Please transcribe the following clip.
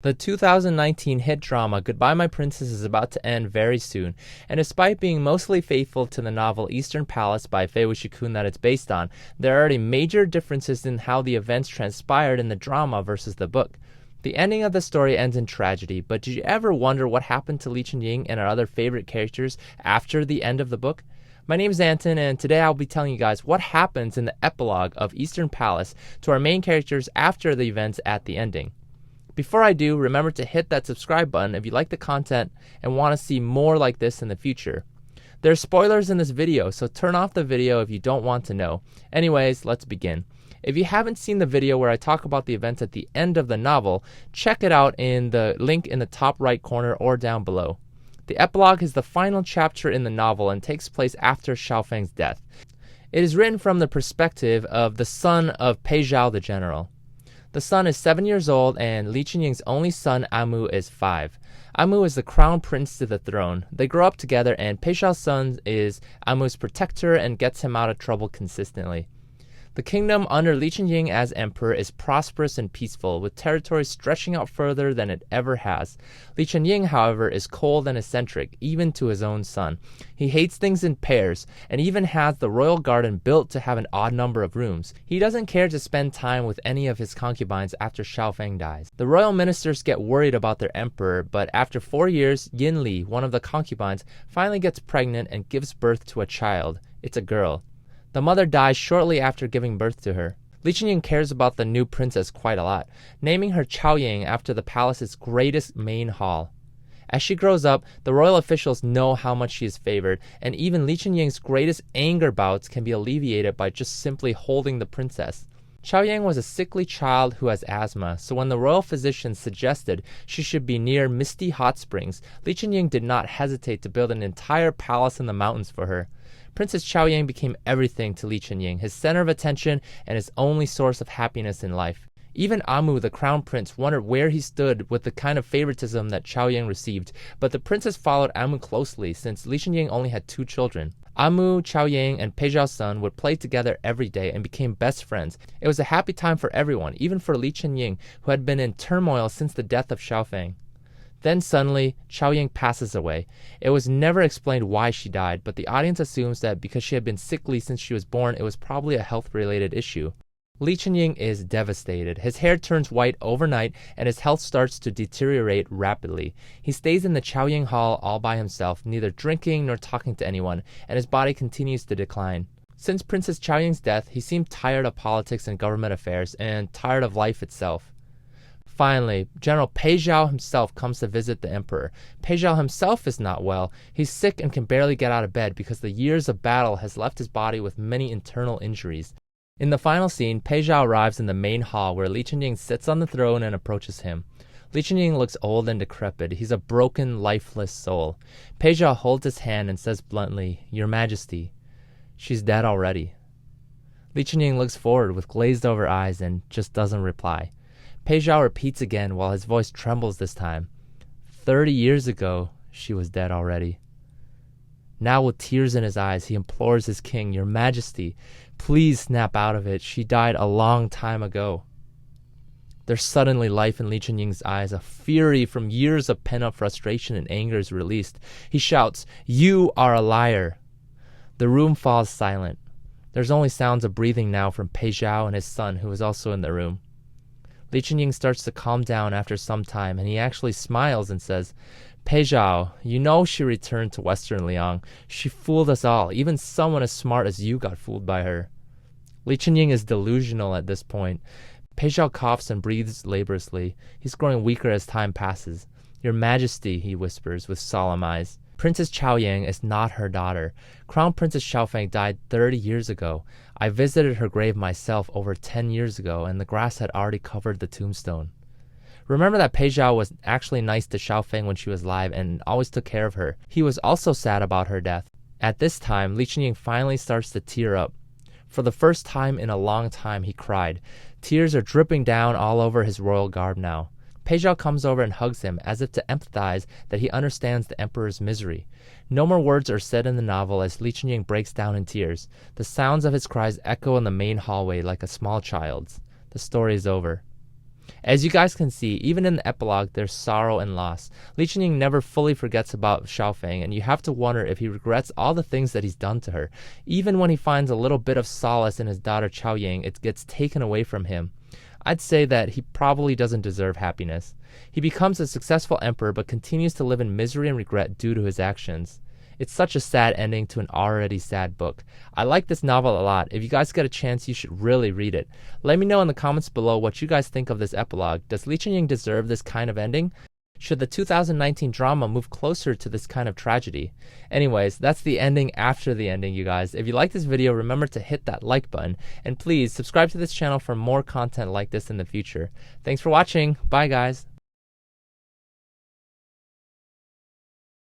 The 2019 hit drama Goodbye My Princess is about to end very soon, and despite being mostly faithful to the novel Eastern Palace by Fei Wo Si Cun that it's based on, there are already major differences in how the events transpired in the drama versus the book. The ending of the story ends in tragedy, but did you ever wonder what happened to Li Qinying and our other favorite characters after the end of the book? My name is Anton, and today I'll be telling you guys what happens in the epilogue of Eastern Palace to our main characters after the events at the ending. Before I do, remember to hit that subscribe button if you like the content and want to see more like this in the future. There are spoilers in this video, so turn off the video if you don't want to know. Anyways, let's begin. If you haven't seen the video where I talk about the events at the end of the novel, check it out in the link in the top right corner or down below. The epilogue is the final chapter in the novel and takes place after Xiao Feng's death. It is written from the perspective of the son of Pei Zhao the general. The son is 7 years old, and Li Qinying's only son, Amu, is 5. Amu is the crown prince to the throne. They grow up together, and Pei Zhao's son is Amu's protector and gets him out of trouble consistently. The kingdom under Li Qinying as emperor is prosperous and peaceful, with territory stretching out further than it ever has. Li Qinying, however, is cold and eccentric, even to his own son. He hates things in pairs, and even has the royal garden built to have an odd number of rooms. He doesn't care to spend time with any of his concubines after Xiao Feng dies. The royal ministers get worried about their emperor, but after 4 years, Yin Li, one of the concubines, finally gets pregnant and gives birth to a child. It's a girl. The mother dies shortly after giving birth to her. Li Qinying cares about the new princess quite a lot, naming her Xiaoyang after the palace's greatest main hall. As she grows up, the royal officials know how much she is favored, and even Li Qinying's greatest anger bouts can be alleviated by just simply holding the princess. Xiaoyang was a sickly child who has asthma, so when the royal physicians suggested she should be near misty hot springs, Li Qinying did not hesitate to build an entire palace in the mountains for her. Princess Xiaoyang became everything to Li Qinying, his center of attention and his only source of happiness in life. Even Amu, the crown prince, wondered where he stood with the kind of favoritism that Xiaoyang received, but the princess followed Amu closely since Li Qinying only had 2 children. Amu, Xiaoyang, and Pei Zhao's son would play together every day and became best friends. It was a happy time for everyone, even for Li Qinying, who had been in turmoil since the death of Xiao Feng. Then suddenly, Xiaoyang passes away. It was never explained why she died, but the audience assumes that because she had been sickly since she was born, it was probably a health-related issue. Li Qinying is devastated. His hair turns white overnight, and his health starts to deteriorate rapidly. He stays in the Xiaoyang hall all by himself, neither drinking nor talking to anyone, and his body continues to decline. Since Princess Xiaoyang's death, he seemed tired of politics and government affairs, and tired of life itself. Finally, General Pei Zhao himself comes to visit the emperor. Pei Zhao himself is not well. He's sick and can barely get out of bed because the years of battle has left his body with many internal injuries. In the final scene, Pei Zhao arrives in the main hall where Li Qinying sits on the throne and approaches him. Li Qinying looks old and decrepit. He's a broken, lifeless soul. Pei Zhao holds his hand and says bluntly, "Your Majesty, she's dead already." Li Qinying looks forward with glazed-over eyes and just doesn't reply. Pei Zhao repeats again while his voice trembles this time. 30 years ago, she was dead already. Now with tears in his eyes, he implores his king, "Your Majesty, please snap out of it. She died a long time ago." There's suddenly life in Li Qinying's eyes. A fury from years of pent-up frustration and anger is released. He shouts, "You are a liar." The room falls silent. There's only sounds of breathing now from Pei Zhao and his son, who is also in the room. Li Qinying starts to calm down after some time, and he actually smiles and says, "Pei Zhao, you know she returned to Western Liang. She fooled us all. Even someone as smart as you got fooled by her." Li Qinying is delusional at this point. Pei Zhao coughs and breathes laboriously. He's growing weaker as time passes. "Your Majesty," he whispers with solemn eyes, "Princess Xiaoyang is not her daughter. Crown Princess Xiao Feng died 30 years ago. I visited her grave myself over 10 years ago, and the grass had already covered the tombstone." Remember that Pei Zhao was actually nice to Xiao Feng when she was alive and always took care of her. He was also sad about her death. At this time, Li Qinying finally starts to tear up. For the first time in a long time, he cried. Tears are dripping down all over his royal garb now. Pei Zhao comes over and hugs him, as if to empathize that he understands the emperor's misery. No more words are said in the novel as Li Qinying breaks down in tears. The sounds of his cries echo in the main hallway like a small child's. The story is over. As you guys can see, even in the epilogue, there's sorrow and loss. Li Chunying never fully forgets about Xiao Feng, and you have to wonder if he regrets all the things that he's done to her. Even when he finds a little bit of solace in his daughter Chao Yang, it gets taken away from him. I'd say that he probably doesn't deserve happiness. He becomes a successful emperor but continues to live in misery and regret due to his actions. It's such a sad ending to an already sad book. I like this novel a lot. If you guys get a chance, you should really read it. Let me know in the comments below what you guys think of this epilogue. Does Li Chunying deserve this kind of ending? Should the 2019 drama move closer to this kind of tragedy? Anyways, that's the ending after the ending, you guys. If you like this video, remember to hit that like button. And please subscribe to this channel for more content like this in the future. Thanks for watching. Bye, guys.